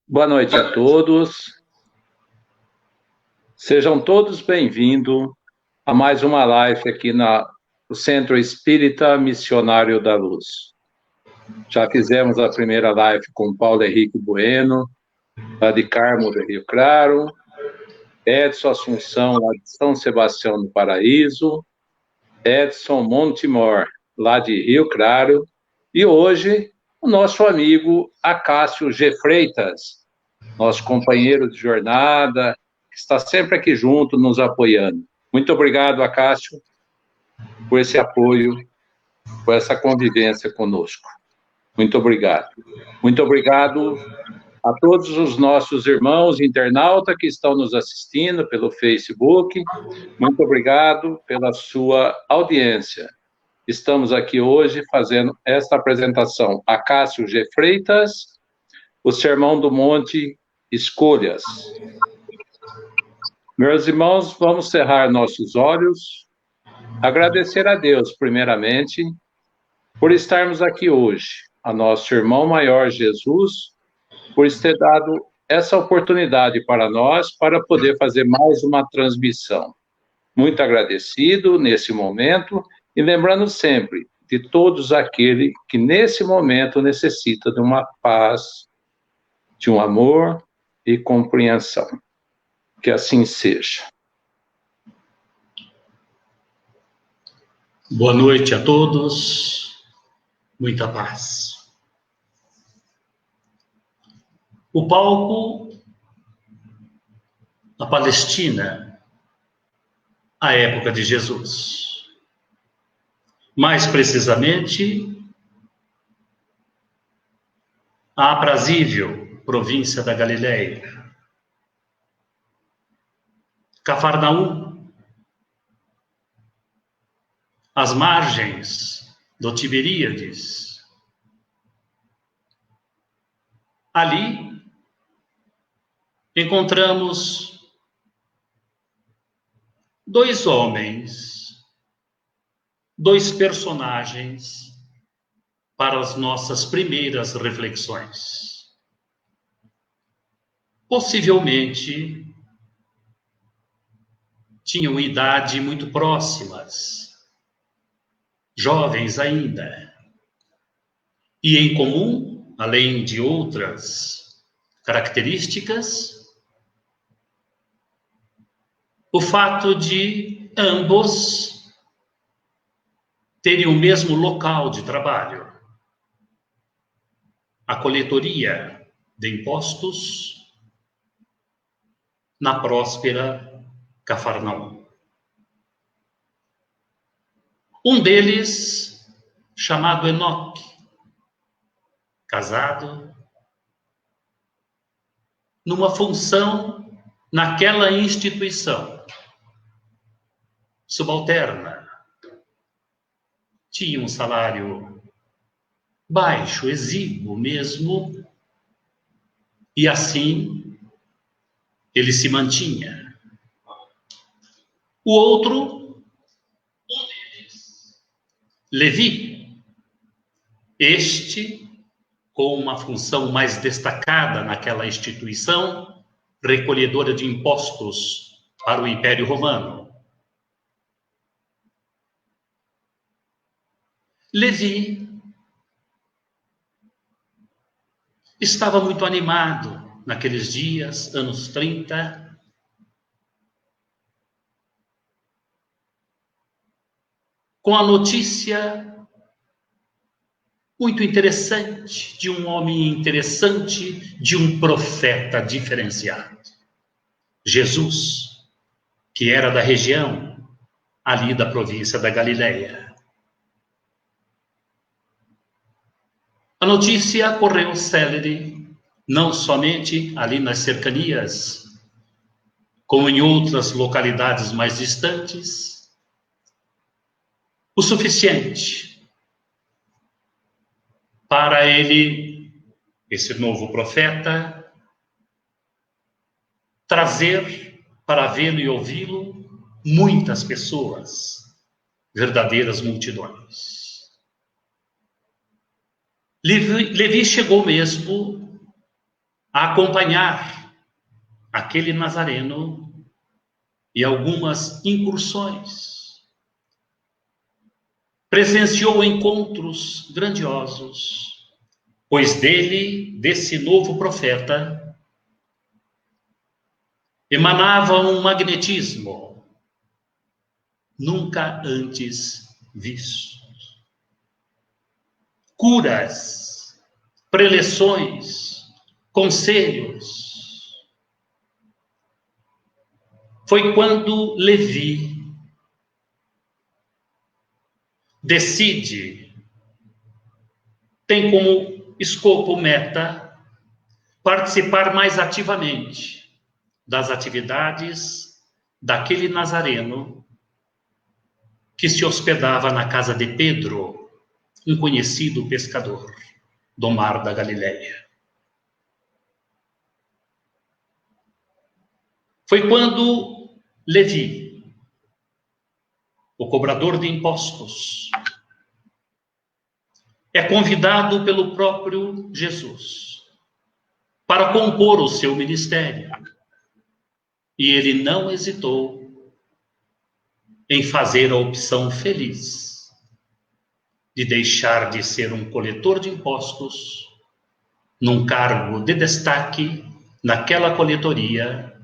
Boa noite a todos. Sejam todos bem-vindos a mais uma live aqui no Centro Espírita Missionário da Luz. Já fizemos a primeira live com Paulo Henrique Bueno, lá de Carmo do Rio Claro, Edson Assunção, lá de São Sebastião do Paraíso, Edson Montemor, lá de Rio Claro, e hoje o nosso amigo Acácio G. Freitas, nosso companheiro de jornada, que está sempre aqui junto, nos apoiando. Muito obrigado, Acácio, por esse apoio, por essa convivência conosco. Muito obrigado. Muito obrigado a todos os nossos irmãos internautas que estão nos assistindo pelo Facebook. Muito obrigado pela sua audiência. Estamos aqui hoje fazendo esta apresentação. Acácio G. Freitas, o Sermão do Monte, Escolhas. Meus irmãos, vamos cerrar nossos olhos, agradecer a Deus, primeiramente, por estarmos aqui hoje, a nosso irmão maior Jesus, por ter dado essa oportunidade para nós, para poder fazer mais uma transmissão. Muito agradecido nesse momento, e lembrando sempre de todos aqueles que nesse momento necessitam de uma paz, de um amor e compreensão. Que assim seja. Boa noite a todos, muita paz. O palco, a Palestina, a época de Jesus. Mais precisamente, a aprazível província da Galileia. Cafarnaum, as margens do Tiberíades. Ali encontramos dois homens, dois personagens para as nossas primeiras reflexões. Possivelmente tinham idade muito próximas, jovens ainda, e em comum, além de outras características, o fato de ambos terem o mesmo local de trabalho, a coletoria de impostos na próspera Cafarnaum. Um deles, chamado Enoque, casado, numa função naquela instituição, subalterna, tinha um salário baixo, exíguo mesmo, e assim ele se mantinha. O outro, Levi, este com uma função mais destacada naquela instituição, recolhedora de impostos para o Império Romano. Levi estava muito animado naqueles dias, anos 30, com a notícia muito interessante de um homem interessante, de um profeta diferenciado. Jesus, que era da região ali da província da Galileia. A notícia correu célere, não somente ali nas cercanias, como em outras localidades mais distantes, o suficiente para ele, esse novo profeta, trazer para vê-lo e ouvi-lo muitas pessoas, verdadeiras multidões. Levi chegou mesmo a acompanhar aquele nazareno e algumas incursões. Presenciou encontros grandiosos, pois desse novo profeta, emanava um magnetismo nunca antes visto. Curas, preleções, conselhos. Foi quando Levi tem como escopo, meta, participar mais ativamente das atividades daquele nazareno que se hospedava na casa de Pedro, um conhecido pescador do mar da Galileia. Foi quando Levi, o cobrador de impostos, é convidado pelo próprio Jesus para compor o seu ministério. E ele não hesitou em fazer a opção feliz de deixar de ser um coletor de impostos num cargo de destaque naquela coletoria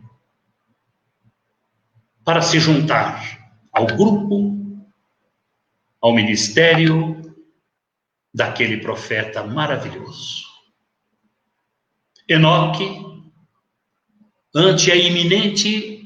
para se juntar ao grupo, ao ministério daquele profeta maravilhoso. Enoque, ante a iminente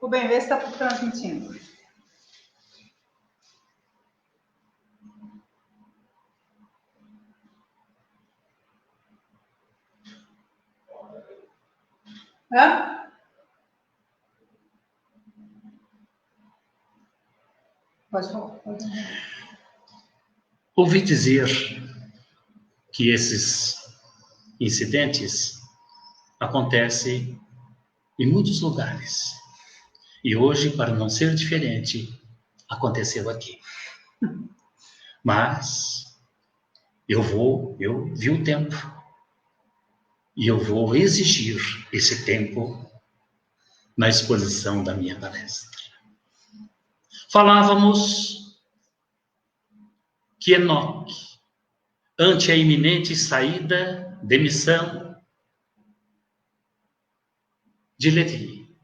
O bem ver se está transmitindo. Hã? Pode falar. Ouvi dizer que esses incidentes acontecem em muitos lugares. E hoje, para não ser diferente, aconteceu aqui. Mas eu vi o tempo e eu vou exigir esse tempo na exposição da minha palestra. Falávamos que Enoque, ante a iminente saída, demissão de Levi,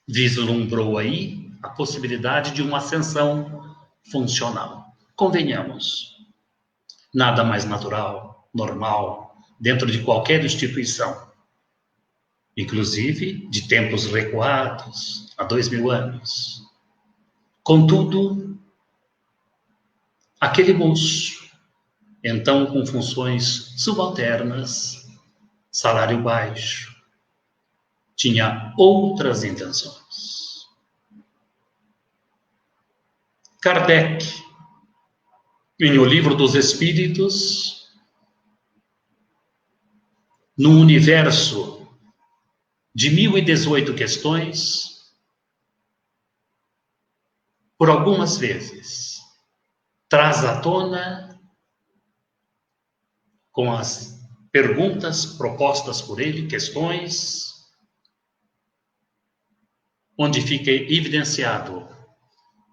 vislumbrou aí a possibilidade de uma ascensão funcional. Convenhamos, nada mais natural, normal, dentro de qualquer instituição, inclusive de tempos recuados, há 2000 anos. Contudo, aquele moço, então com funções subalternas, salário baixo, tinha outras intenções. Kardec, em O Livro dos Espíritos, num universo de 1018 questões, por algumas vezes, traz à tona, com as perguntas propostas por ele, questões, onde fica evidenciado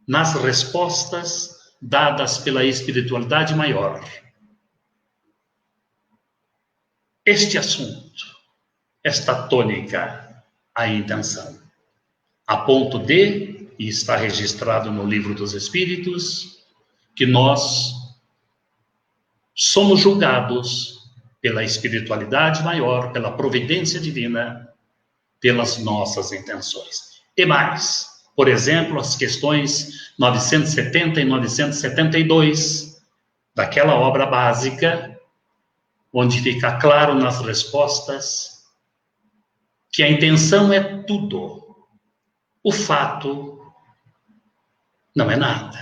nas respostas dadas pela espiritualidade maior este assunto, esta tônica, a intenção, a ponto de, e está registrado no Livro dos Espíritos, que nós somos julgados pela espiritualidade maior, pela providência divina, pelas nossas intenções. E mais, por exemplo, as questões 970 e 972 daquela obra básica, onde fica claro nas respostas que a intenção é tudo, o fato não é nada.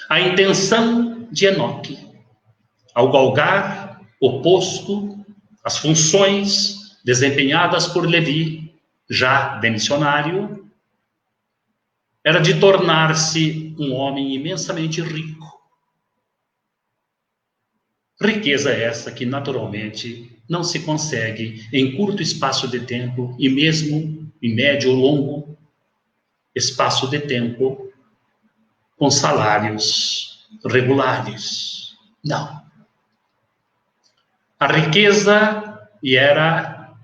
A intenção de Enoque, ao galgar o posto, as funções desempenhadas por Levi, já demissionário, era de tornar-se um homem imensamente rico. Riqueza essa que, naturalmente, não se consegue em curto espaço de tempo e mesmo em médio ou longo espaço de tempo com salários regulares. Não. A riqueza era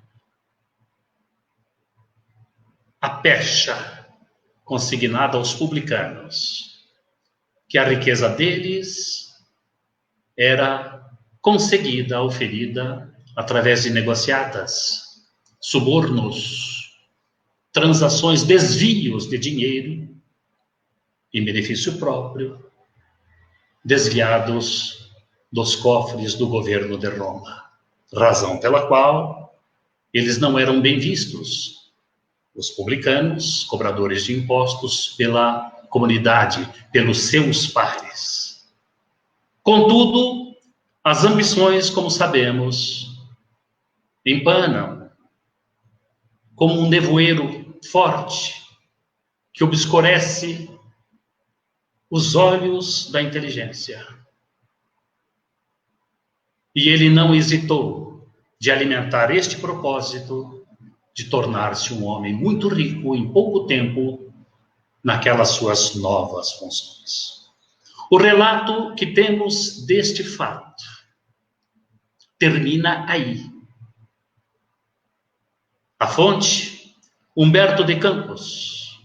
a pecha consignada aos publicanos, que a riqueza deles era conseguida, oferida através de negociatas, subornos, transações, desvios de dinheiro em benefício próprio, desviados dos cofres do governo de Roma, razão pela qual eles não eram bem vistos, os publicanos, cobradores de impostos, pela comunidade, pelos seus pares. Contudo, as ambições, como sabemos, empanam como um nevoeiro forte que obscurece os olhos da inteligência. E ele não hesitou de alimentar este propósito de tornar-se um homem muito rico em pouco tempo naquelas suas novas funções. O relato que temos deste fato termina aí. A fonte, Humberto de Campos,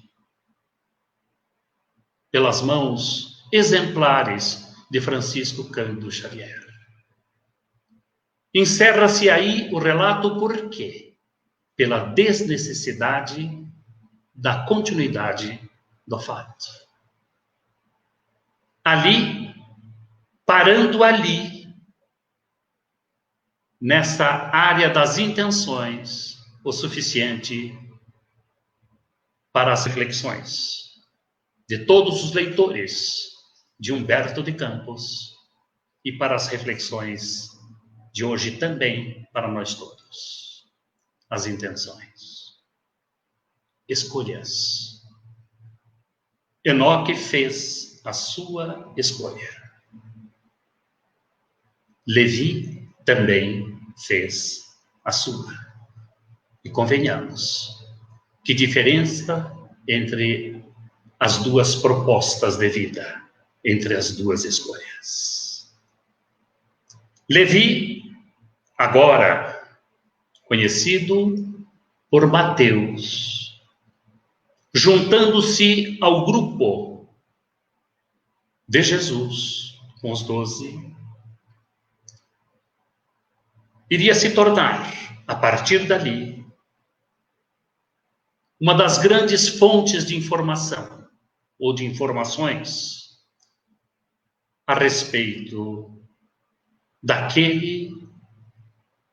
pelas mãos exemplares de Francisco Cândido Xavier. Encerra-se aí o relato por quê? Pela desnecessidade da continuidade do fato. Ali, parando ali, nessa área das intenções, o suficiente para as reflexões de todos os leitores de Humberto de Campos e para as reflexões de hoje também para nós todos. As intenções. Escolhas. Enoque fez a sua escolha. Levi também fez a sua. E convenhamos, que diferença entre as duas propostas de vida, entre as duas escolhas. Levi, agora conhecido por Mateus, juntando-se ao grupo de Jesus, com os 12, iria se tornar, a partir dali, uma das grandes fontes de informação, ou de informações, a respeito daquele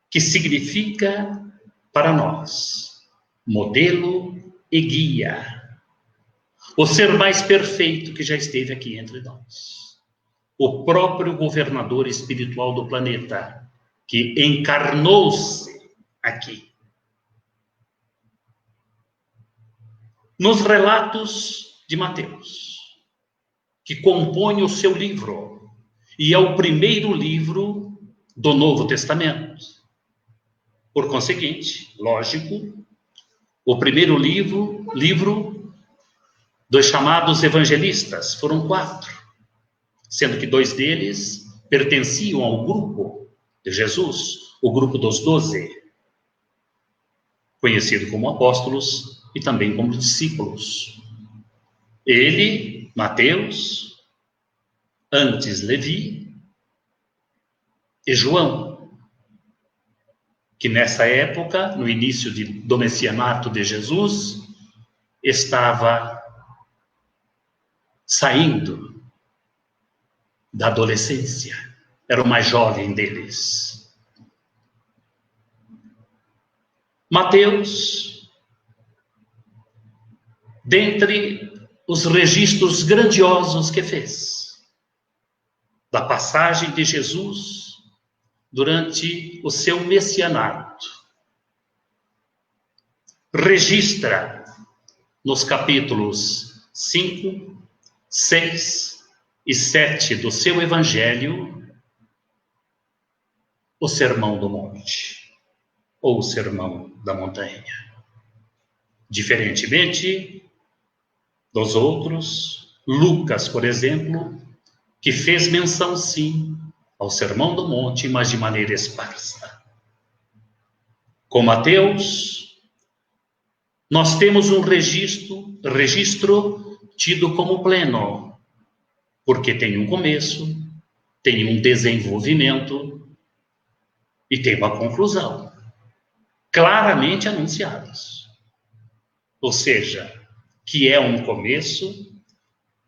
que significa para nós modelo e guia, o ser mais perfeito que já esteve aqui entre nós, o próprio governador espiritual do planeta, que encarnou-se aqui. Nos relatos de Mateus, que compõe o seu livro, e é o primeiro livro do Novo Testamento. Por conseguinte, lógico, o primeiro livro dos chamados evangelistas, foram 4, sendo que 2 deles pertenciam ao grupo de Jesus, o grupo dos 12, conhecido como apóstolos, e também como discípulos. Ele, Mateus, antes Levi e João, que nessa época, no início do messianato de Jesus, estava saindo da adolescência, era o mais jovem deles. Mateus, dentre os registros grandiosos que fez, da passagem de Jesus durante o seu messianato, registra nos capítulos 5, 6 e 7 do seu Evangelho o Sermão do Monte, ou o Sermão da Montanha. Diferentemente dos outros, Lucas, por exemplo, que fez menção, sim, ao Sermão do Monte, mas de maneira esparsa. Com Mateus, nós temos um registro tido como pleno, porque tem um começo, tem um desenvolvimento e tem uma conclusão, claramente anunciados. Ou seja, que é um começo,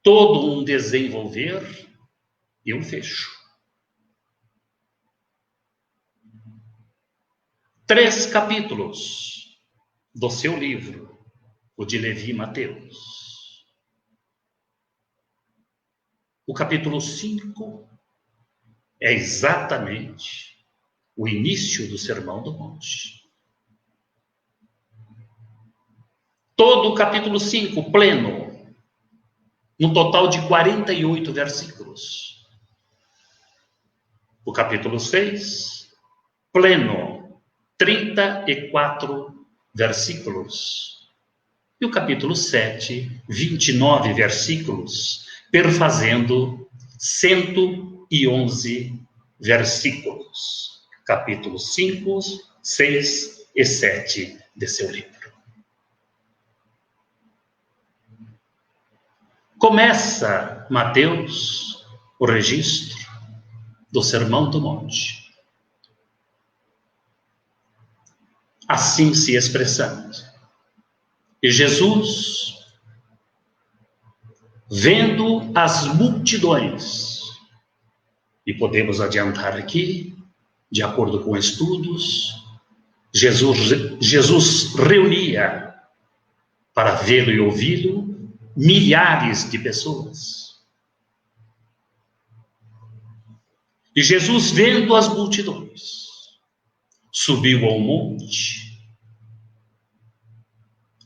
todo um desenvolver e um fecho. 3 capítulos do seu livro, o de Levi e Mateus. O capítulo 5 é exatamente o início do Sermão do Monte. Todo o capítulo 5, pleno, no total de 48 versículos. O capítulo 6, pleno, 34 versículos. E o capítulo 7, 29 versículos, perfazendo 111 versículos. Capítulo 5, 6 e 7 de seu livro. Começa Mateus o registro do Sermão do Monte, assim se expressando. E Jesus, vendo as multidões, e podemos adiantar aqui, de acordo com estudos, Jesus reunia, para vê-lo e ouvi-lo, milhares de pessoas. E Jesus, vendo as multidões, subiu ao monte,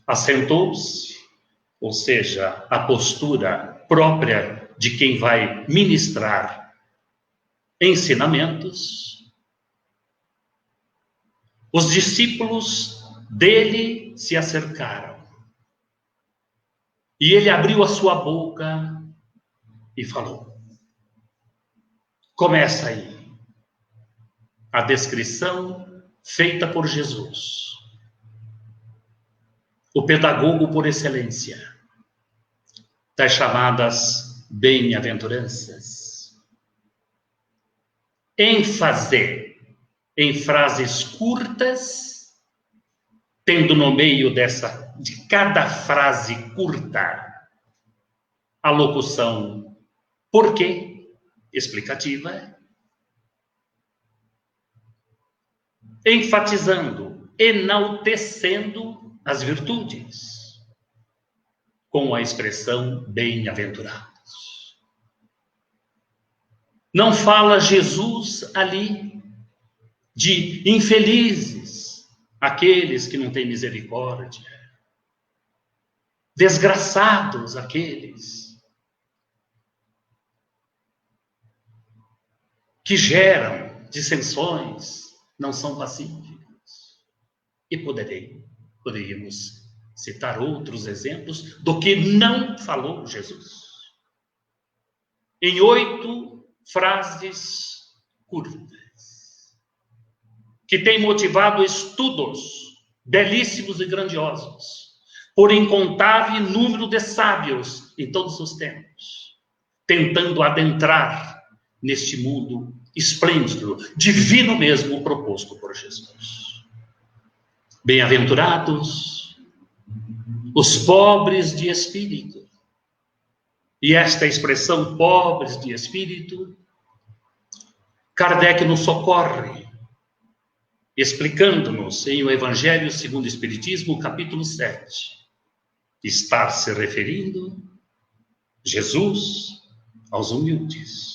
assentou-se, ou seja, a postura própria de quem vai ministrar ensinamentos. Os discípulos dele se acercaram. E ele abriu a sua boca e falou. Começa aí a descrição feita por Jesus, o pedagogo por excelência, das chamadas bem-aventuranças. ênfase em frases curtas, tendo no meio de cada frase curta a locução porquê, explicativa, enfatizando, enaltecendo as virtudes, com a expressão bem-aventurados. Não fala Jesus ali de infelizes, aqueles que não têm misericórdia, desgraçados aqueles que geram dissensões, não são pacíficos. E poderíamos citar outros exemplos do que não falou Jesus. Em 8 frases curtas, que têm motivado estudos belíssimos e grandiosos, por incontável número de sábios em todos os tempos, tentando adentrar neste mundo esplêndido, divino mesmo, proposto por Jesus. Bem-aventurados os pobres de espírito. E esta expressão, pobres de espírito, Kardec nos socorre, explicando-nos em o Evangelho segundo o Espiritismo, capítulo 7, está se referindo Jesus aos humildes.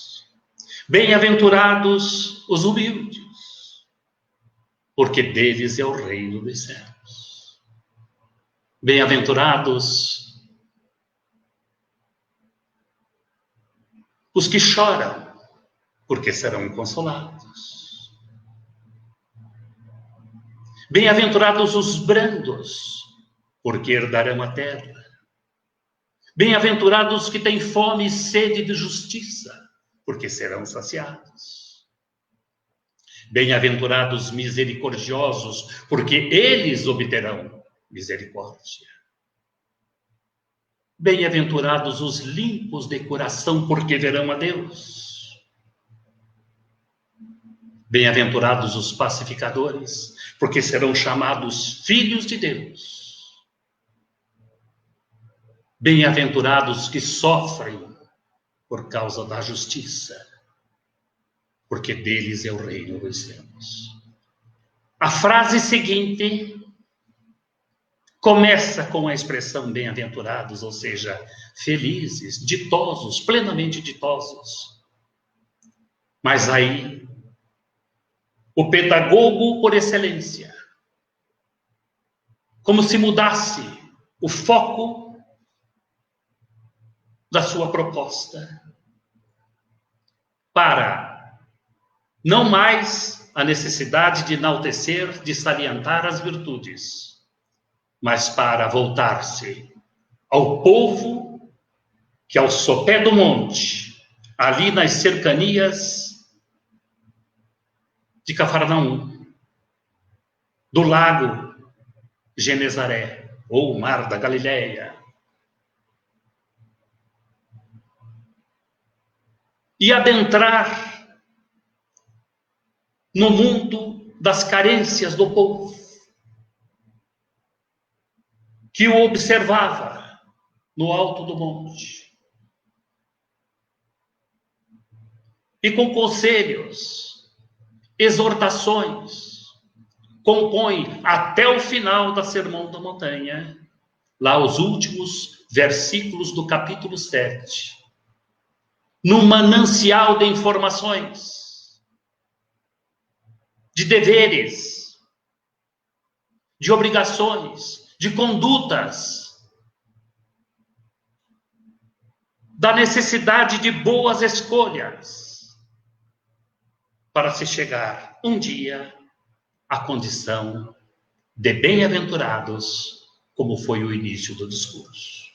Bem-aventurados os humildes, porque deles é o reino dos céus. Bem-aventurados os que choram, porque serão consolados. Bem-aventurados os brandos, porque herdarão a terra. Bem-aventurados os que têm fome e sede de justiça, porque serão saciados. Bem-aventurados misericordiosos, porque eles obterão misericórdia. Bem-aventurados os limpos de coração, porque verão a Deus. Bem-aventurados os pacificadores, porque serão chamados filhos de Deus. Bem-aventurados que sofrem por causa da justiça, porque deles é o reino dos céus. A frase seguinte começa com a expressão bem-aventurados, ou seja, felizes, ditosos, plenamente ditosos. Mas aí, o pedagogo por excelência, como se mudasse o foco da sua proposta para não mais a necessidade de enaltecer, de salientar as virtudes, mas para voltar-se ao povo que ao sopé do monte, ali nas cercanias de Cafarnaum, do lago Genezaré, ou o mar da Galileia, e adentrar no mundo das carências do povo, que o observava no alto do monte. E com conselhos, exortações, compõe até o final da Sermão da Montanha, lá os últimos versículos do capítulo 7, num manancial de informações, de deveres, de obrigações, de condutas, da necessidade de boas escolhas, para se chegar um dia à condição de bem-aventurados, como foi o início do discurso.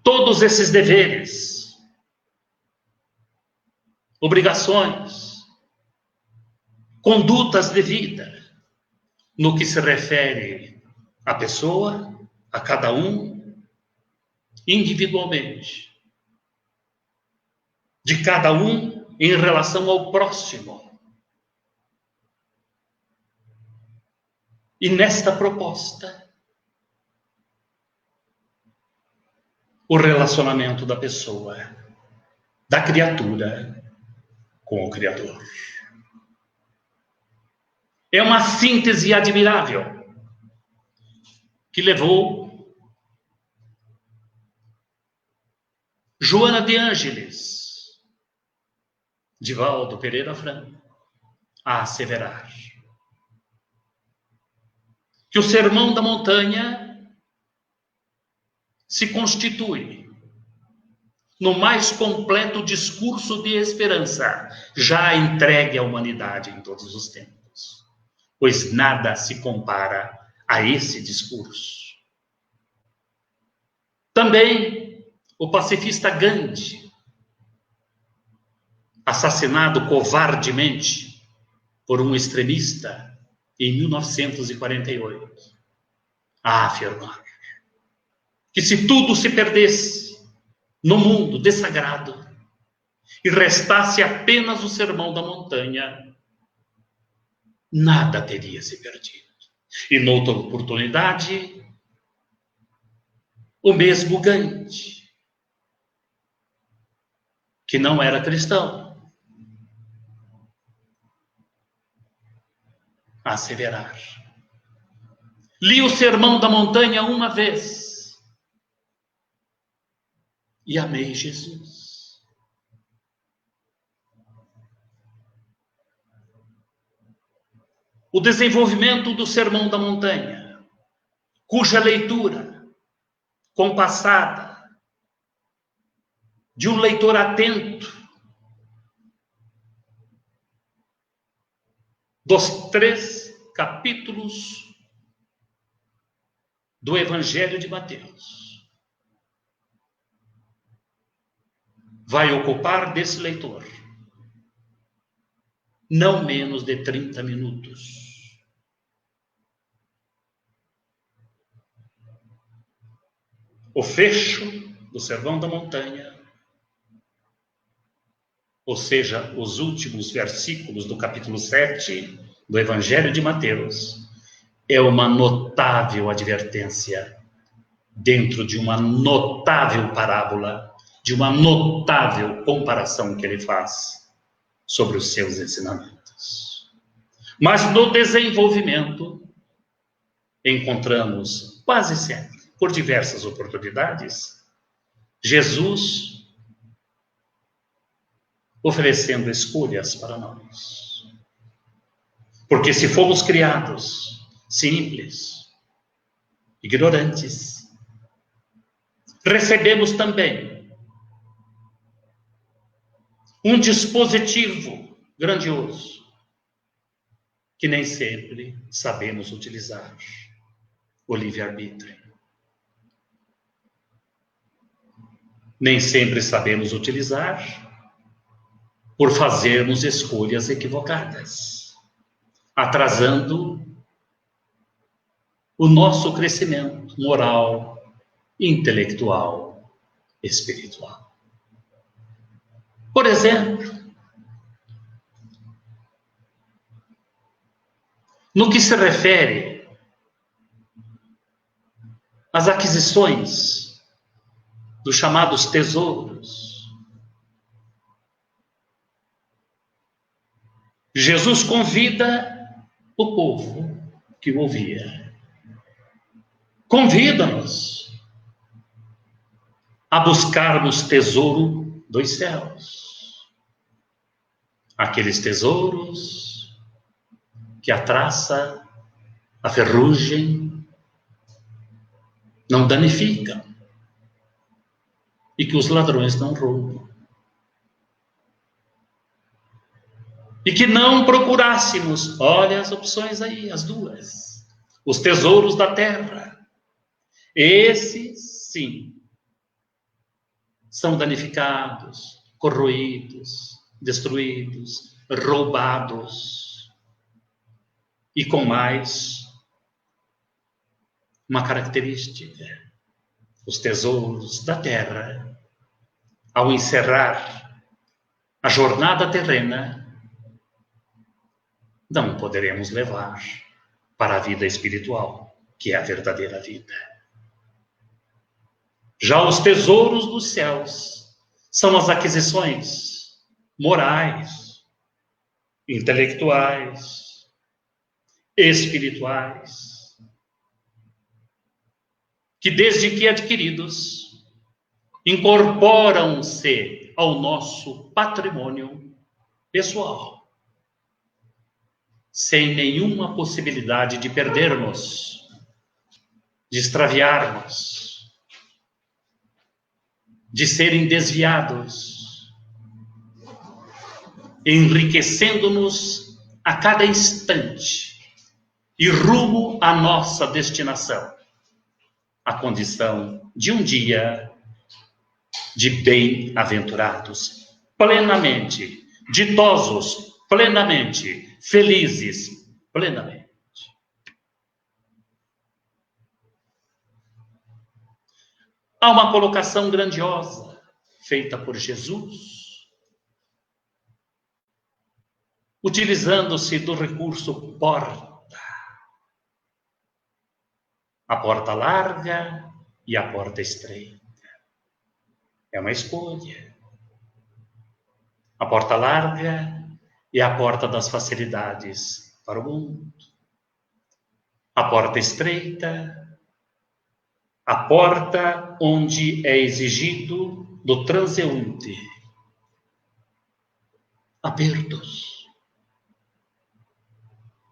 Todos esses deveres, obrigações, condutas de vida, no que se refere à pessoa, a cada um, individualmente, de cada um em relação ao próximo. E nesta proposta, o relacionamento da pessoa, da criatura com o Criador. É uma síntese admirável que levou Joana de Ângeles, Divaldo Pereira Franco, a asseverar que o Sermão da Montanha se constitui no mais completo discurso de esperança já entregue à humanidade em todos os tempos, pois nada se compara a esse discurso. Também o pacifista Gandhi, assassinado covardemente por um extremista em 1948, a afirmar que se tudo se perdesse no mundo dessagrado e restasse apenas o Sermão da Montanha, nada teria se perdido. E noutra oportunidade, o mesmo Gandhi, que não era cristão, a asseverar: li o Sermão da Montanha uma vez e amei Jesus. O desenvolvimento do Sermão da Montanha, cuja leitura compassada de um leitor atento dos 3 capítulos do Evangelho de Mateus vai ocupar desse leitor não menos de 30 minutos. O fecho do Sermão da Montanha, ou seja, os últimos versículos do capítulo 7 do Evangelho de Mateus, é uma notável advertência dentro de uma notável parábola, de uma notável comparação que ele faz sobre os seus ensinamentos. Mas no desenvolvimento, encontramos quase sempre, por diversas oportunidades, Jesus oferecendo escolhas para nós. Porque se fomos criados simples, ignorantes, recebemos também um dispositivo grandioso que nem sempre sabemos utilizar: o livre-arbítrio. Nem sempre sabemos utilizar por fazermos escolhas equivocadas, atrasando o nosso crescimento moral, intelectual, espiritual. Por exemplo, no que se refere às aquisições dos chamados tesouros, Jesus convida o povo que o ouvia. Convida-nos a buscarmos tesouro dos céus. Aqueles tesouros que a traça, a ferrugem não danificam e que os ladrões não roubam. E que não procurássemos, olha as opções aí, as duas, os tesouros da terra. Esses, sim, são danificados, corroídos, destruídos, roubados. E com mais uma característica: os tesouros da terra, ao encerrar a jornada terrena, não poderemos levar para a vida espiritual, que é a verdadeira vida. Já os tesouros dos céus são as aquisições morais, intelectuais, espirituais, que desde que adquiridos, incorporam-se ao nosso patrimônio pessoal, sem nenhuma possibilidade de perdermos, de extraviarmos, de serem desviados, enriquecendo-nos a cada instante e rumo à nossa destinação, a condição de um dia de bem-aventurados, plenamente, ditosos, plenamente, felizes, plenamente. há uma colocação grandiosa feita por Jesus, utilizando-se do recurso porta. A porta larga e a porta estreita. É uma escolha. A porta larga é a porta das facilidades para o mundo. A porta estreita, a porta onde é exigido do transeunte apertos.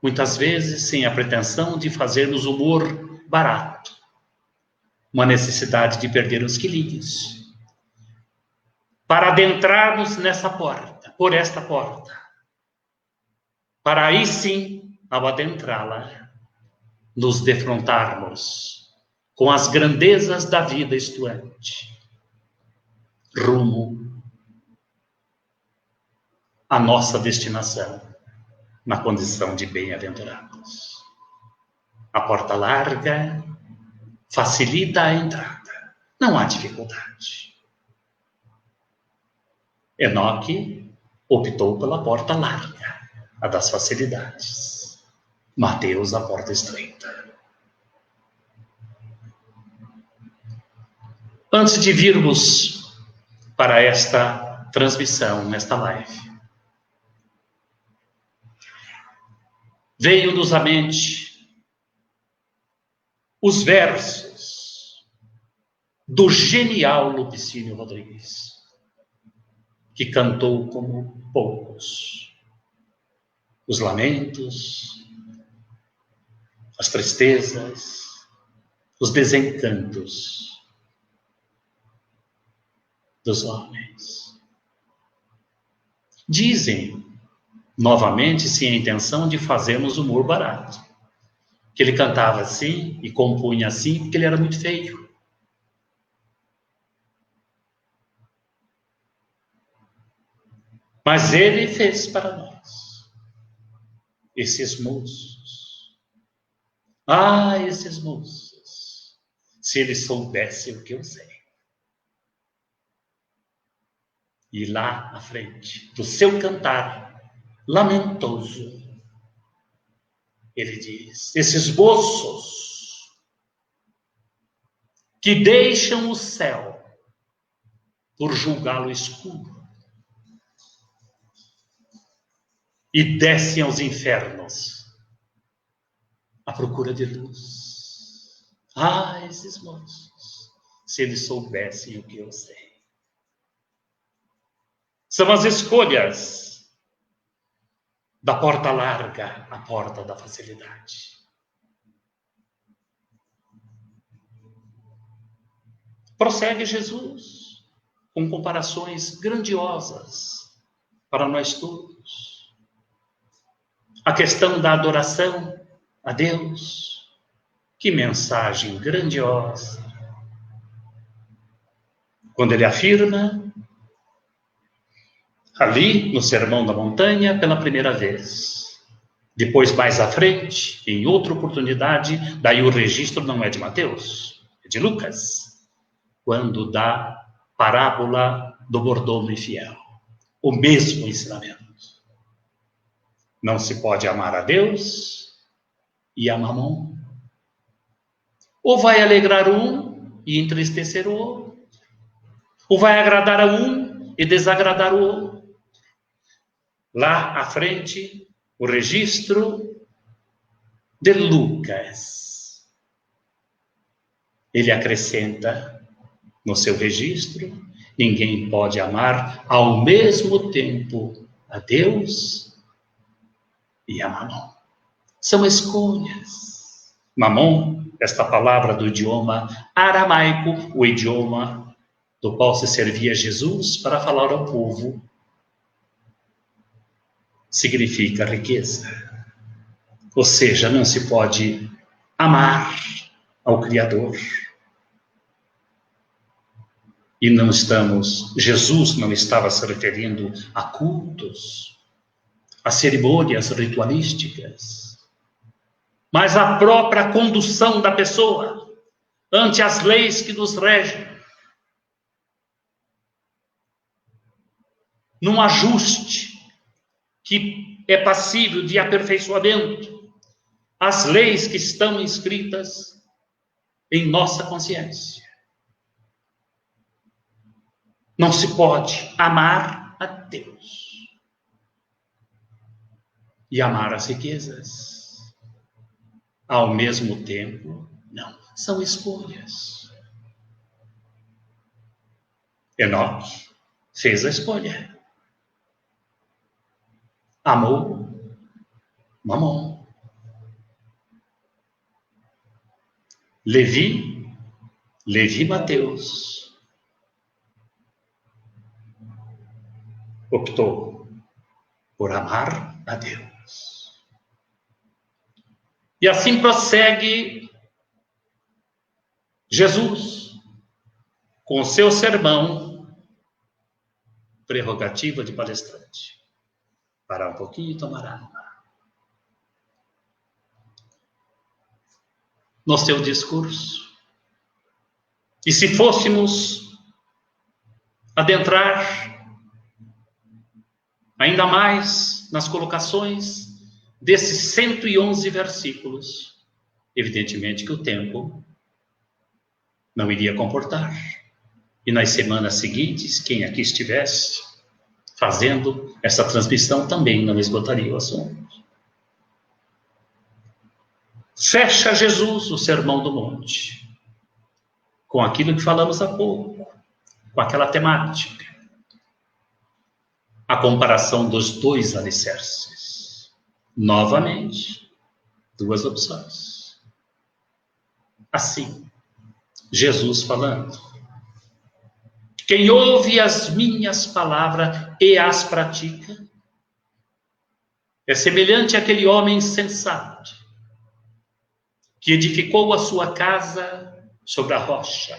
Muitas vezes sem a pretensão de fazermos humor barato. Uma necessidade de perder os quilinhos. Para adentrarmos nessa porta, por esta porta. Para aí sim, ao adentrá-la, nos defrontarmos com as grandezas da vida estuante, rumo à nossa destinação, na condição de bem-aventurados. A porta larga facilita a entrada, não há dificuldade. Enoque optou pela porta larga, a das facilidades. Mateus, a porta estreita. Antes de virmos para esta transmissão, nesta live, veio-nos à mente os versos do genial Lupicínio Rodrigues, que cantou como poucos os lamentos, as tristezas, os desencantos dos homens. Dizem, novamente, sem a intenção de fazermos humor barato, que ele cantava assim e compunha assim porque ele era muito feio. Mas ele fez para nós esses moços. Ah, esses moços, se eles soubessem o que eu sei. E lá à frente, do seu cantar lamentoso, ele diz, esses moços que deixam o céu por julgá-lo escuro e descem aos infernos à procura de luz. Ah, esses moços, se eles soubessem o que eu sei. São as escolhas da porta larga à porta da facilidade. Prossegue Jesus com comparações grandiosas para nós todos. A questão da adoração a Deus. Que mensagem grandiosa. Quando ele afirma, ali no Sermão da Montanha, pela primeira vez. Depois, mais à frente, em outra oportunidade, daí o registro não é de Mateus, é de Lucas, quando dá parábola do mordomo infiel. O mesmo ensinamento. Não se pode amar a Deus e a Mamon. Ou vai alegrar um e entristecer o outro. Ou vai agradar a um e desagradar o outro. Lá à frente, o registro de Lucas. Ele acrescenta no seu registro, ninguém pode amar ao mesmo tempo a Deus e a Mamon. São escolhas. Mamon, esta palavra do idioma aramaico, o idioma do qual se servia Jesus para falar ao povo, significa riqueza. Ou seja, não se pode amar ao Criador. E Jesus não estava se referindo a cultos, a cerimônias ritualísticas, mas a própria condução da pessoa ante as leis que nos regem. num ajuste que é passível de aperfeiçoamento, as leis que estão inscritas em nossa consciência. Não se pode amar a Deus e amar as riquezas. Ao mesmo tempo, não. São escolhas. Enoque fez a escolha. Amou Mamon. Levi Mateus optou por amar a Deus. E assim prossegue Jesus com o seu sermão, prerrogativa de palestrante. Parar um pouquinho e tomar água. No seu discurso. E se fôssemos adentrar ainda mais nas colocações desses 111 versículos, evidentemente que o tempo não iria comportar. E nas semanas seguintes, quem aqui estivesse fazendo essa transmissão também não esgotaria o assunto. Fecha Jesus o Sermão do Monte com aquilo que falamos há pouco, com aquela temática. A comparação dos dois alicerces. Novamente, duas opções. Assim, Jesus falando: quem ouve as minhas palavras e as pratica é semelhante àquele homem sensato que edificou a sua casa sobre a rocha.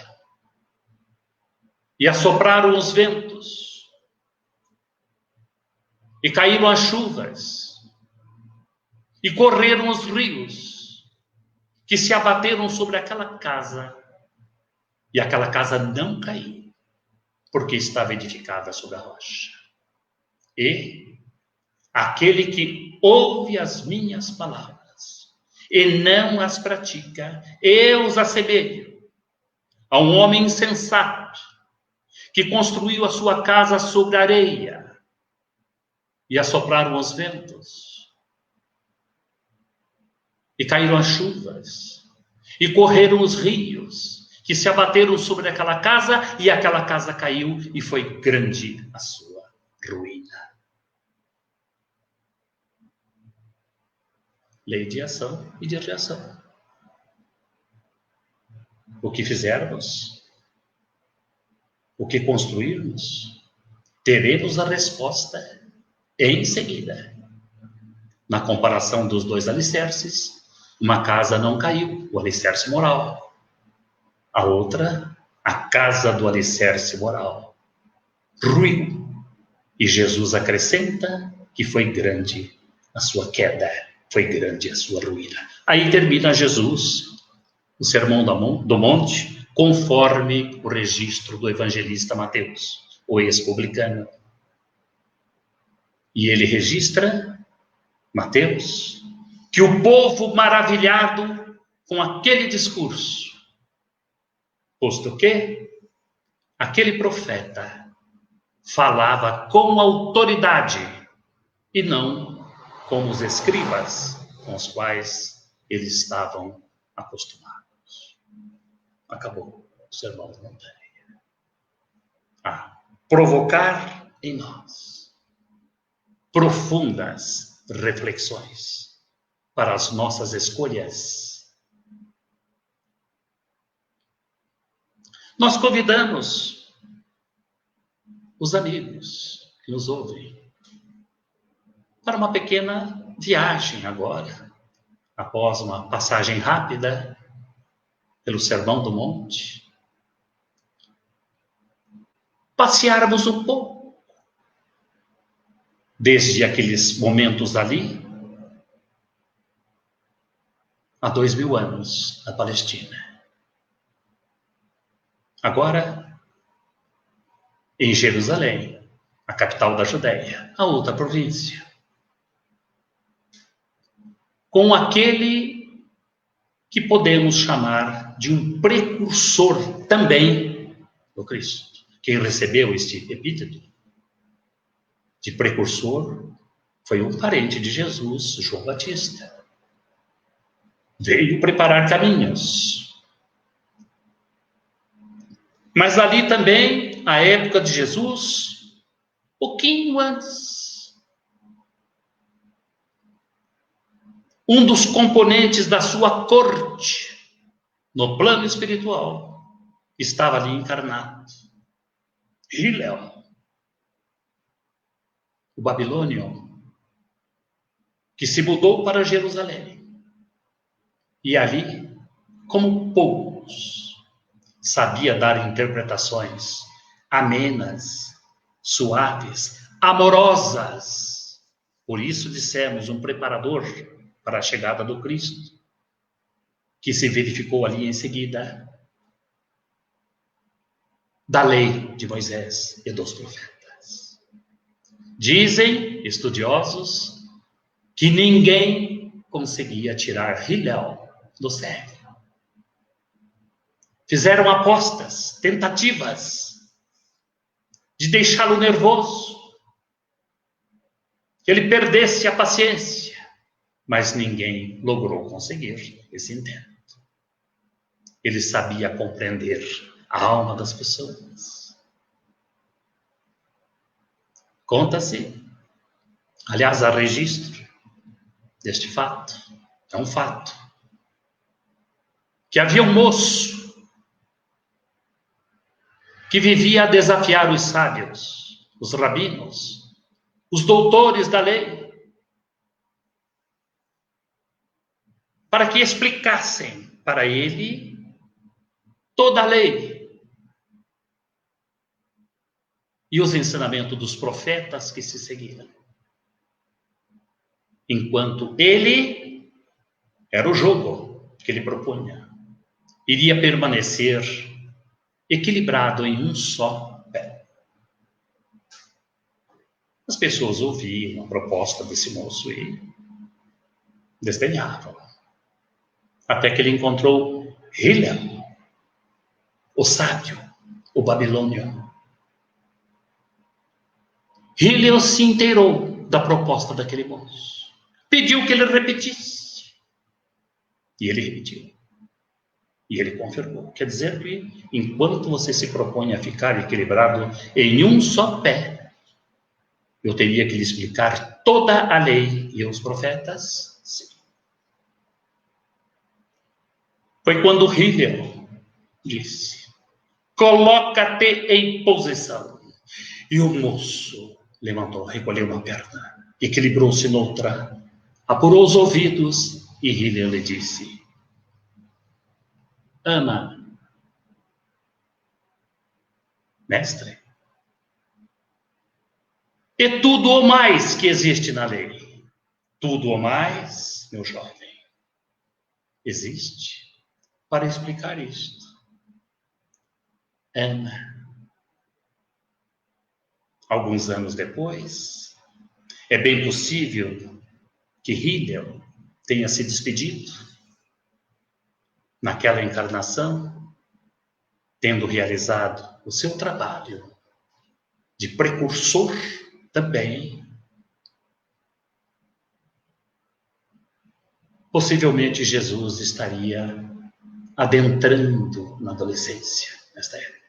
E assopraram os ventos, e caíram as chuvas, e correram os rios, que se abateram sobre aquela casa, e aquela casa não caiu, porque estava edificada sobre a rocha. E aquele que ouve as minhas palavras e não as pratica, eu os assemelho a um homem insensato que construiu a sua casa sobre a areia, e assopraram os ventos, e caíram as chuvas, e correram os rios, que se abateram sobre aquela casa, e aquela casa caiu, e foi grande a sua ruína. Lei de ação e de reação. O que fizermos, o que construirmos, teremos a resposta em seguida. Na comparação dos dois alicerces, uma casa não caiu, o alicerce moral. A outra, a casa do alicerce moral, ruiu. E Jesus acrescenta que foi grande a sua queda, foi grande a sua ruína. Aí termina Jesus o Sermão do Monte, conforme o registro do evangelista Mateus, o ex-publicano. E ele registra, Mateus, que o povo maravilhado com aquele discurso, posto que aquele profeta falava com autoridade e não como os escribas com os quais eles estavam acostumados. Acabou o Sermão da Montanha. Provocar em nós profundas reflexões para as nossas escolhas. Nós convidamos os amigos que nos ouvem para uma pequena viagem agora, após uma passagem rápida pelo Sermão do Monte, passearmos um pouco, desde aqueles momentos ali, há 2000 anos, na Palestina. Agora, em Jerusalém, a capital da Judéia, a outra província, com aquele que podemos chamar de um precursor também do Cristo. Quem recebeu este epíteto de precursor foi um parente de Jesus, João Batista. Veio preparar caminhos. Mas ali também, a época de Jesus, pouquinho antes, um dos componentes da sua corte, no plano espiritual, estava ali encarnado. Hillel, o babilônio, que se mudou para Jerusalém. E ali, como poucos, sabia dar interpretações amenas, suaves, amorosas. Por isso dissemos um preparador para a chegada do Cristo, que se verificou ali em seguida da lei de Moisés e dos profetas. Dizem estudiosos que ninguém conseguia tirar Hillel do sério. Fizeram apostas, tentativas de deixá-lo nervoso, que ele perdesse a paciência, mas ninguém logrou conseguir esse intento. Ele sabia compreender a alma das pessoas. Conta-se, aliás, há registro deste fato, é um fato, que havia um moço que vivia a desafiar os sábios, os rabinos, os doutores da lei, para que explicassem para ele toda a lei e os ensinamentos dos profetas que se seguiram. Enquanto ele era o jogo que ele propunha, iria permanecer equilibrado em um só pé. As pessoas ouviam a proposta desse moço e desdenhavam. Até que ele encontrou Hillel, o sábio, o babilônio. Hillel se inteirou da proposta daquele moço. Pediu que ele repetisse. E ele repetiu. E ele confirmou. Quer dizer que, enquanto você se propõe a ficar equilibrado em um só pé, eu teria que lhe explicar toda a lei e os profetas? Sim. Foi quando Hillel disse: coloca-te em posição. E o moço levantou, recolheu uma perna, equilibrou-se noutra, apurou os ouvidos e Hillel lhe disse: Ana, mestre, é tudo ou mais que existe na lei. Tudo ou mais, meu jovem, existe para explicar isto. Ana, alguns anos depois, é bem possível que Hillel tenha se despedido naquela encarnação, tendo realizado o seu trabalho de precursor também. Possivelmente Jesus estaria adentrando na adolescência nesta época.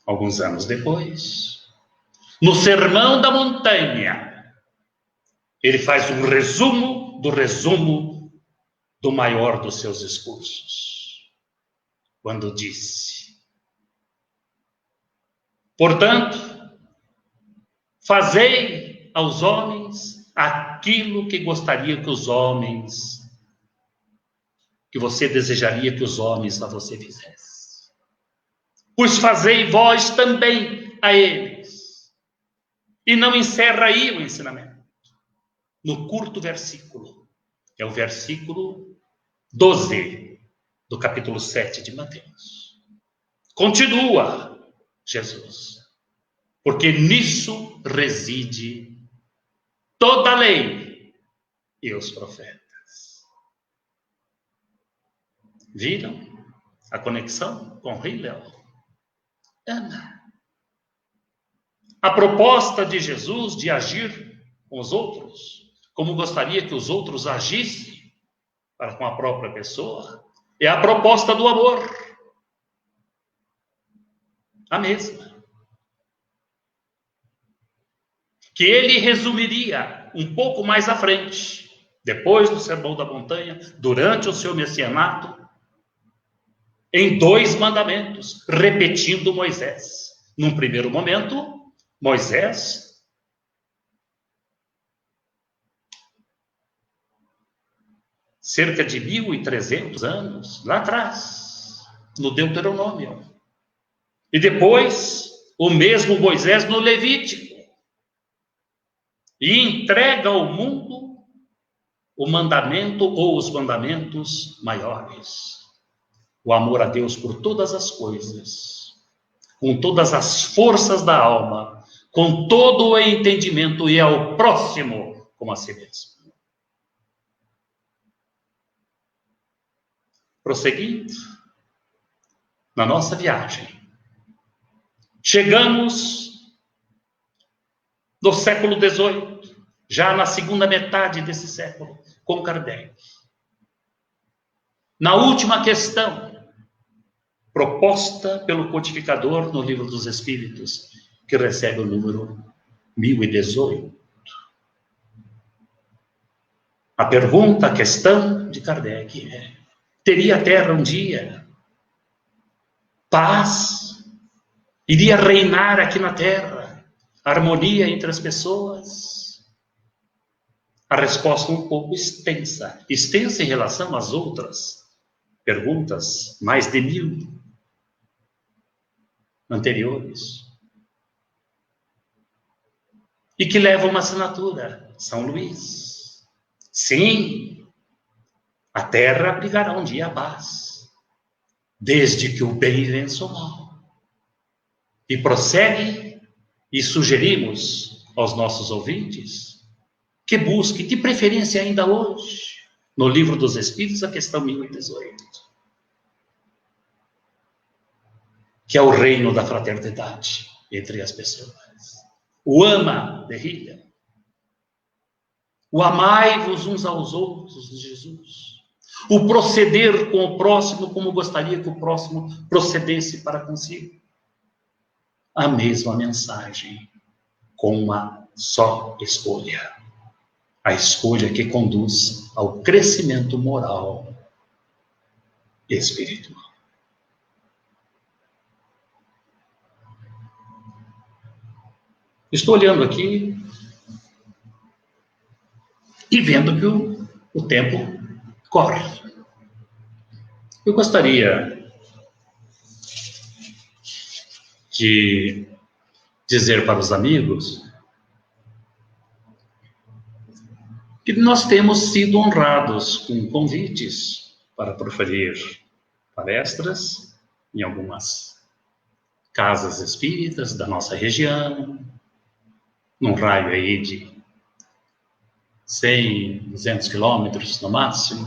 Alguns anos depois, no Sermão da Montanha, ele faz um resumo do maior dos seus discursos, quando disse: portanto, fazei aos homens aquilo que gostaria que os homens, que você desejaria que os homens a você fizessem. Pois fazei vós também a eles. E não encerra aí o ensinamento. No curto versículo, é o versículo 12 do capítulo 7 de Mateus. Continua Jesus. porque nisso reside toda a lei e os profetas. Viram a conexão com Hillel? Ana. A proposta de Jesus de agir com os outros, como gostaria que os outros agissem para com a própria pessoa, é a proposta do amor. A mesma. Que ele resumiria um pouco mais à frente, depois do Sermão da Montanha, durante o seu messianato, em 2 mandamentos, repetindo Moisés. Num primeiro momento, Moisés cerca de 1.300 anos lá atrás, no Deuteronômio. E depois, o mesmo Moisés no Levítico. E entrega ao mundo o mandamento ou os mandamentos maiores. O amor a Deus por todas as coisas, com todas as forças da alma, com todo o entendimento, e ao próximo como a si mesmo. Prosseguindo na nossa viagem, chegamos no século XVIII, já na segunda metade desse século, com Kardec. Na última questão, proposta pelo codificador no Livro dos Espíritos, que recebe o número 1018. A pergunta, a questão de Kardec é: teria a Terra um dia paz? Iria reinar aqui na Terra harmonia entre as pessoas? A resposta um pouco extensa em relação às outras perguntas, mais de 1000 anteriores, e que leva uma assinatura, São Luís. Sim, a Terra abrigará um dia a paz, desde que o bem vença o mal. E prossegue, e sugerimos aos nossos ouvintes que busque, de preferência ainda hoje, no Livro dos Espíritos, a questão 1018, que é o reino da fraternidade entre as pessoas. O ama de Hillel. O amai-vos uns aos outros de Jesus. O proceder com o próximo como gostaria que o próximo procedesse para consigo. A mesma mensagem, com uma só escolha. A escolha que conduz ao crescimento moral e espiritual. Estou olhando aqui e vendo que o tempo corre. Eu gostaria de dizer para os amigos que nós temos sido honrados com convites para proferir palestras em algumas casas espíritas da nossa região, num raio aí de 100, 200 quilômetros no máximo.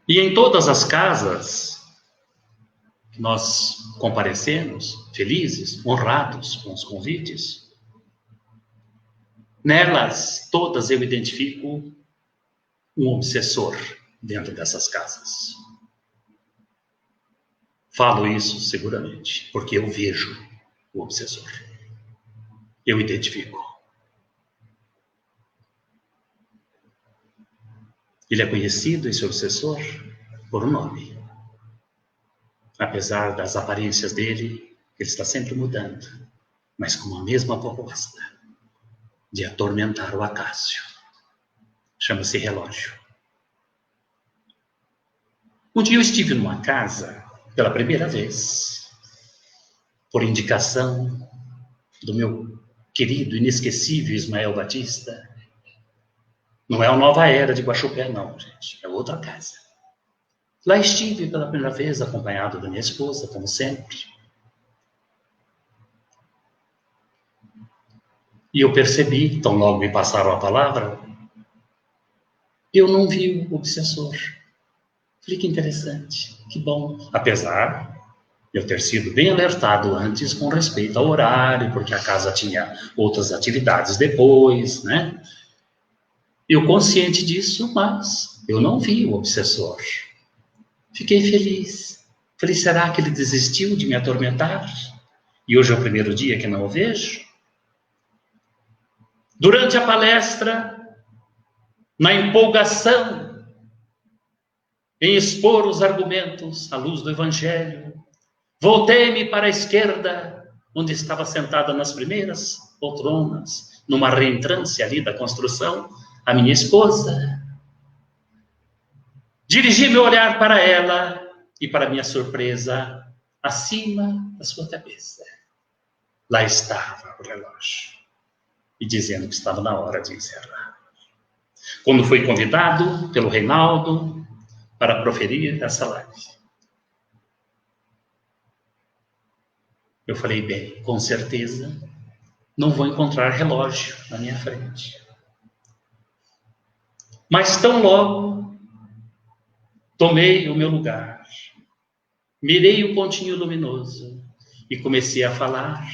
E em todas as casas que nós comparecemos, felizes, honrados com os convites, nelas todas eu identifico um obsessor dentro dessas casas. Falo isso seguramente, porque eu vejo o obsessor. Eu identifico. Ele é conhecido, esse obsessor, por um nome. Apesar das aparências dele, ele está sempre mudando, mas com a mesma proposta de atormentar o Acácio. Chama-se relógio. Um dia eu estive numa casa, pela primeira vez, por indicação do meu querido, inesquecível Ismael Batista. Não é a Nova Era de Guaxupé, não, gente. É outra casa. Lá estive pela primeira vez, acompanhado da minha esposa, como sempre. E eu percebi, tão logo me passaram a palavra, eu não vi o obsessor. Falei, que interessante, que bom. Apesar de eu ter sido bem alertado antes com respeito ao horário, porque a casa tinha outras atividades depois, né? Eu consciente disso, mas eu não vi o obsessor. Fiquei feliz. Falei, será que ele desistiu de me atormentar? E hoje é o primeiro dia que não o vejo? Durante a palestra, na empolgação em expor os argumentos à luz do Evangelho, voltei-me para a esquerda, onde estava sentada nas primeiras poltronas, numa reentrância ali da construção, a minha esposa. Dirigi meu olhar para ela e, para minha surpresa, acima da sua cabeça, lá estava o relógio, e dizendo que estava na hora de encerrar. Quando fui convidado pelo Reinaldo para proferir essa live, eu falei, bem, com certeza não vou encontrar relógio na minha frente. Mas tão logo tomei o meu lugar, mirei o pontinho luminoso e comecei a falar.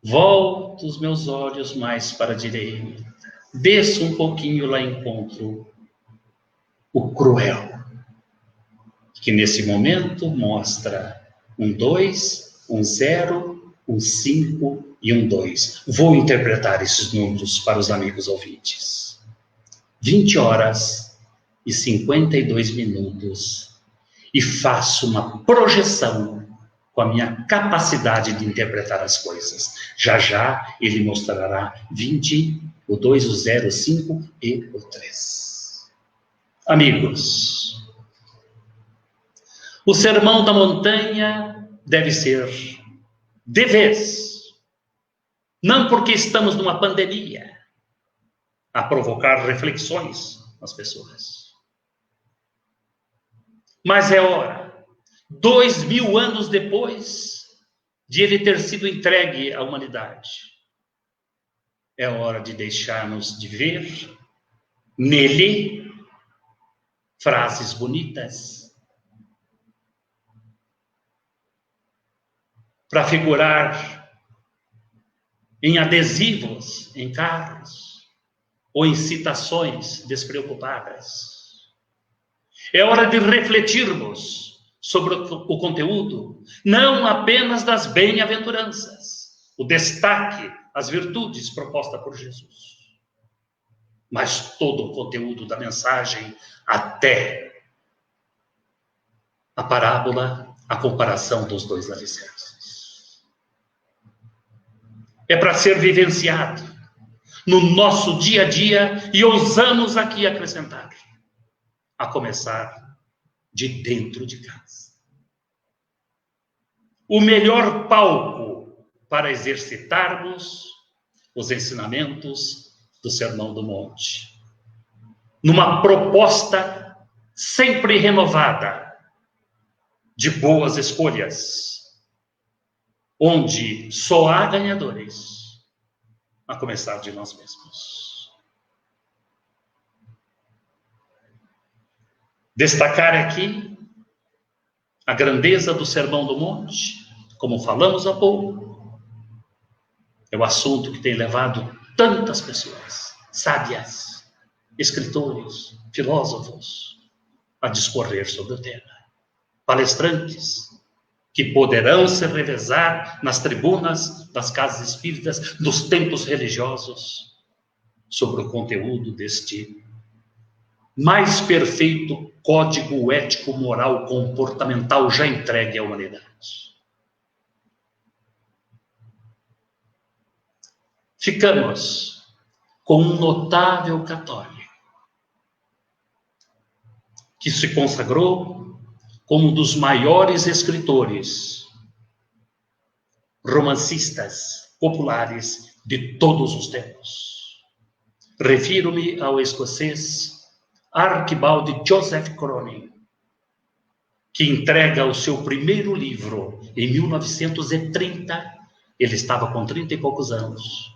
Volto os meus olhos mais para a direita, desço um pouquinho, lá encontro o cruel, que nesse momento mostra um 2, um 0, um 5 e um 2. Vou interpretar esses números para os amigos ouvintes. 20 horas e 52 minutos. E faço uma projeção com a minha capacidade de interpretar as coisas. Já já ele mostrará 20, o 2, o 0, o 5 e o 3. Amigos, o Sermão da Montanha deve ser de vez, não porque estamos numa pandemia, a provocar reflexões nas pessoas. Mas é hora, 2000 anos depois de ele ter sido entregue à humanidade, é hora de deixarmos de ver nele frases bonitas para figurar em adesivos, em carros, ou em citações despreocupadas. É hora de refletirmos sobre o conteúdo, não apenas das bem-aventuranças, o destaque, as virtudes propostas por Jesus, mas todo o conteúdo da mensagem, até a parábola, a comparação dos dois alicerces. É para ser vivenciado no nosso dia a dia e ousamos aqui acrescentar, a começar de dentro de casa. O melhor palco para exercitarmos os ensinamentos do Sermão do Monte, numa proposta sempre renovada de boas escolhas, onde só há ganhadores, a começar de nós mesmos. Destacar aqui a grandeza do Sermão do Monte, como falamos há pouco, é o assunto que tem levado tantas pessoas, sábias, escritores, filósofos, a discorrer sobre o tema. Palestrantes que poderão se revezar nas tribunas das casas espíritas, dos templos religiosos, sobre o conteúdo deste mais perfeito código ético, moral, comportamental já entregue à humanidade. Ficamos com um notável católico que se consagrou como um dos maiores escritores, romancistas populares de todos os tempos. Refiro-me ao escocês Archibald Joseph Cronin, que entrega o seu primeiro livro em 1930 Ele estava com 30 e poucos anos.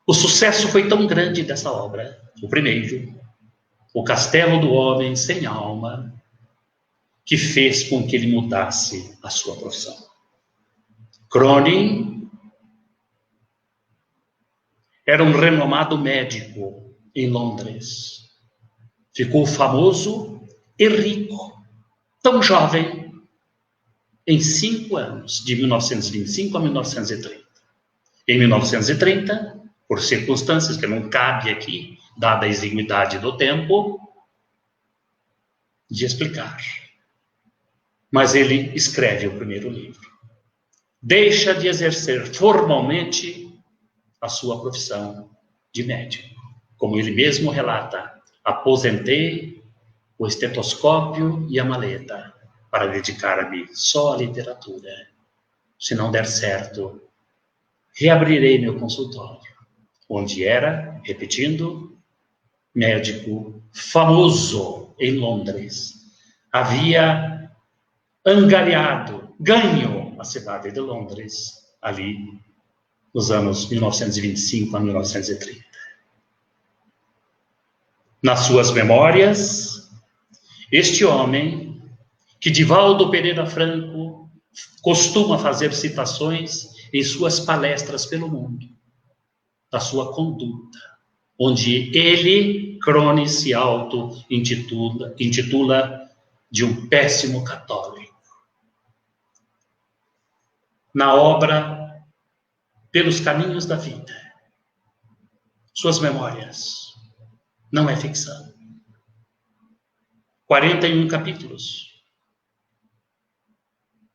O sucesso foi tão grande dessa obra, o primeiro, O Castelo do Homem Sem Alma, que fez com que ele mudasse a sua profissão. Cronin era um renomado médico em Londres. Ficou famoso e rico, tão jovem, em 5 anos, de 1925 a 1930. Em 1930, por circunstâncias que não cabe aqui, dada a exiguidade do tempo, de explicar. Mas ele escreve o primeiro livro. Deixa de exercer formalmente a sua profissão de médico. Como ele mesmo relata, aposentei o estetoscópio e a maleta para dedicar-me só à literatura. Se não der certo, reabrirei meu consultório, onde era, repetindo, médico famoso em Londres. Havia angariado, ganho a cidade de Londres, ali nos anos 1925 a 1930. Nas suas memórias, este homem, que Divaldo Pereira Franco costuma fazer citações em suas palestras pelo mundo, da sua conduta, onde ele, Cronin, se auto-intitula de um péssimo católico. Na obra Pelos Caminhos da Vida, suas memórias, não é ficção. 41 capítulos.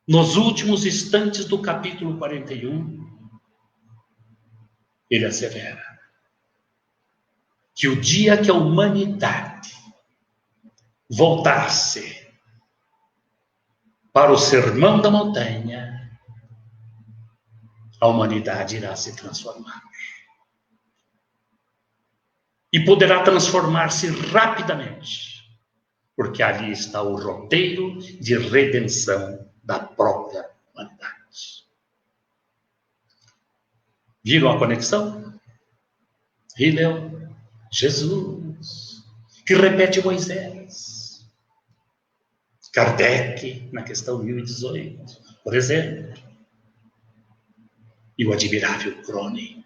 Nos últimos instantes do capítulo 41, ele assevera que o dia que a humanidade voltar-se para o Sermão da Montanha, a humanidade irá se transformar. E poderá transformar-se rapidamente, porque ali está o roteiro de redenção da própria humanidade. Viram a conexão? Hillel, Jesus, que repete Moisés. Kardec, na questão 1018, por exemplo. E o admirável Cronin,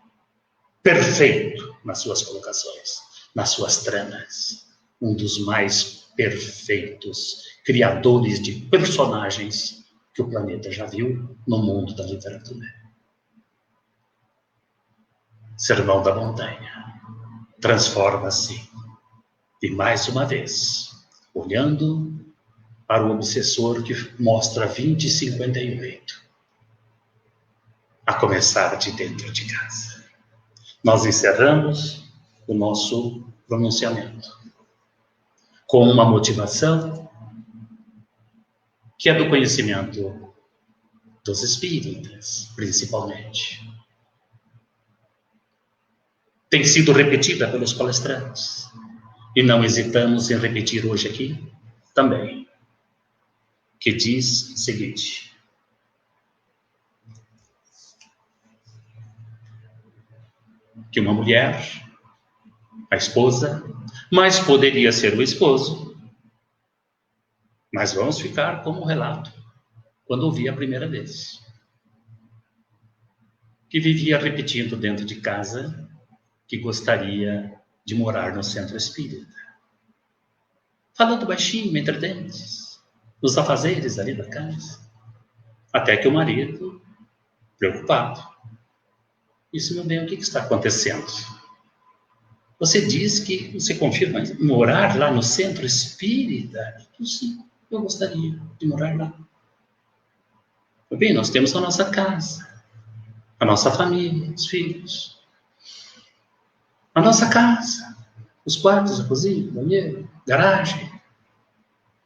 perfeito nas suas colocações, nas suas tramas, um dos mais perfeitos criadores de personagens que o planeta já viu no mundo da literatura. Sermão da Montanha transforma-se, e mais uma vez, olhando para o obsessor que mostra 20:58, a começar de dentro de casa. Nós encerramos o nosso pronunciamento com uma motivação que é do conhecimento dos espíritas, principalmente. Tem sido repetida pelos palestrantes e não hesitamos em repetir hoje aqui também, que diz o seguinte: que uma mulher, a esposa, mas poderia ser o esposo, mas vamos ficar como um relato, quando ouvi a primeira vez, que vivia repetindo dentro de casa que gostaria de morar no centro espírita, falando baixinho, entre dentes, nos afazeres ali da casa, até que o marido, preocupado, disse: meu bem, o que está acontecendo? Você diz que você confirma morar lá no centro espírita? Sim, eu gostaria de morar lá. Meu bem, nós temos a nossa casa, a nossa família, os filhos, a nossa casa, os quartos, a cozinha, o banheiro, garagem.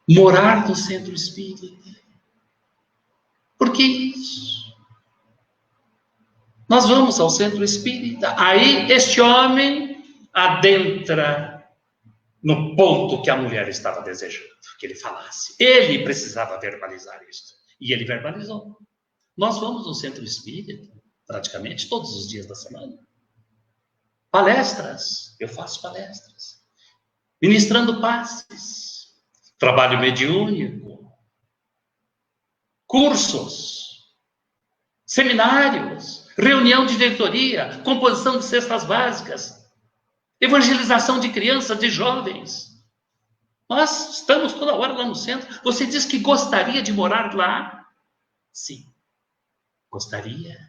Morar no centro espírita. Por que isso? Nós vamos ao centro espírita, aí este homem adentra no ponto que a mulher estava desejando que ele falasse. Ele precisava verbalizar isso. E ele verbalizou. Nós vamos no centro espírita, praticamente todos os dias da semana. Palestras, eu faço palestras. Ministrando passes, trabalho mediúnico, cursos, seminários, reunião de diretoria, composição de cestas básicas, evangelização de crianças, de jovens. Nós estamos toda hora lá no centro. Você diz que gostaria de morar lá? Sim, gostaria.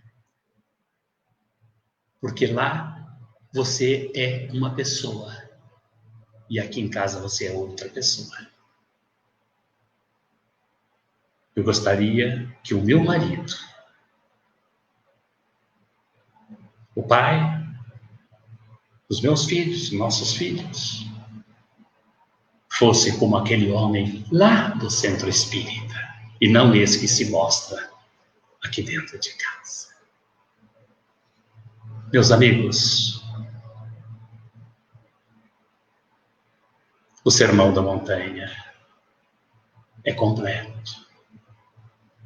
Porque lá você é uma pessoa. E aqui em casa você é outra pessoa. Eu gostaria que o meu marido, o pai, os meus filhos, nossos filhos, fosse como aquele homem lá do centro espírita, e não esse que se mostra aqui dentro de casa. Meus amigos, o Sermão da Montanha é completo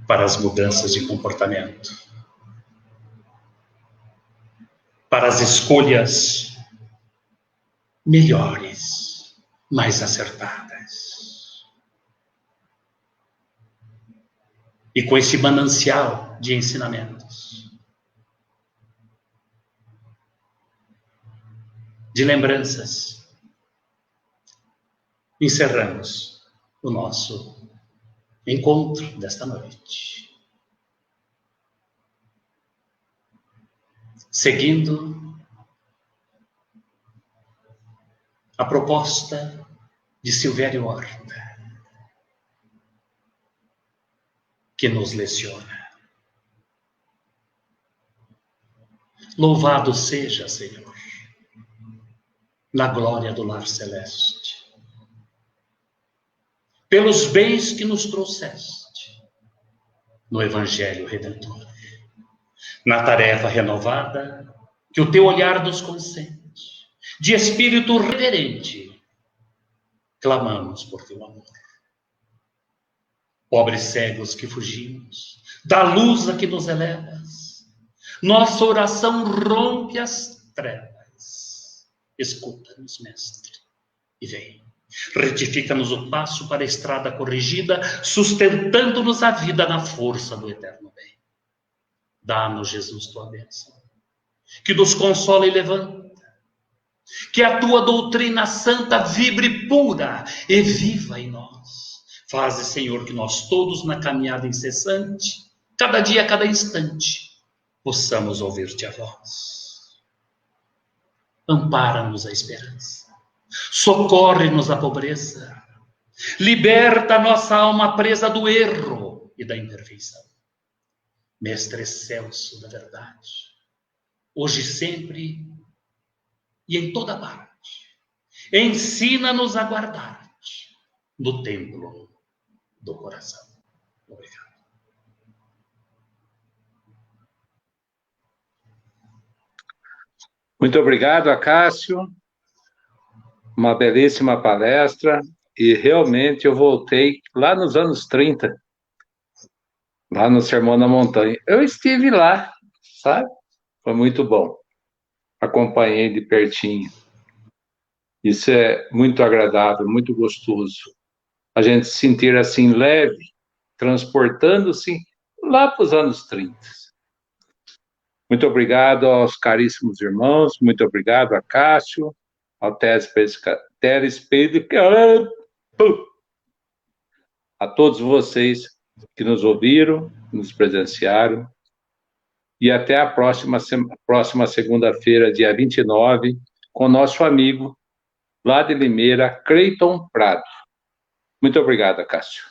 para as mudanças de comportamento, para as escolhas melhores, mais acertadas. E com esse manancial de ensinamentos, de lembranças, encerramos o nosso encontro desta noite. Seguindo a proposta de Silvério Horta, que nos leciona. Louvado seja, Senhor, na glória do lar celeste, pelos bens que nos trouxeste no Evangelho Redentor, na tarefa renovada que o teu olhar nos consente, de espírito reverente, clamamos por teu amor. Pobres cegos que fugimos da luz a que nos elevas, nossa oração rompe as trevas. Escuta-nos, Mestre, e vem. Retifica-nos o passo para a estrada corrigida, sustentando-nos a vida na força do eterno bem. Dá-nos, Jesus, tua bênção, que nos consola e levanta, que a tua doutrina santa vibre pura e viva em nós. Faze, Senhor, que nós todos, na caminhada incessante, cada dia, cada instante, possamos ouvir-te a voz. Ampara-nos a esperança, socorre-nos a pobreza, liberta a nossa alma presa do erro e da imperfeição. Mestre excelso da verdade, hoje e sempre e em toda parte, ensina-nos a guardar-te no templo do coração. Obrigado. Muito obrigado, Acácio. Uma belíssima palestra. E realmente eu voltei lá nos anos 30, lá no Sermão da Montanha. Eu estive lá, sabe? Foi muito bom. Acompanhei de pertinho. Isso é muito agradável, muito gostoso. A gente se sentir assim leve, transportando-se lá para os anos 30. Muito obrigado aos caríssimos irmãos, muito obrigado a Cássio, ao telespectador, a todos vocês que nos ouviram, nos presenciaram, e até a próxima segunda-feira, dia 29, com nosso amigo lá de Limeira, Cleiton Prado. Muito obrigado, Cássio.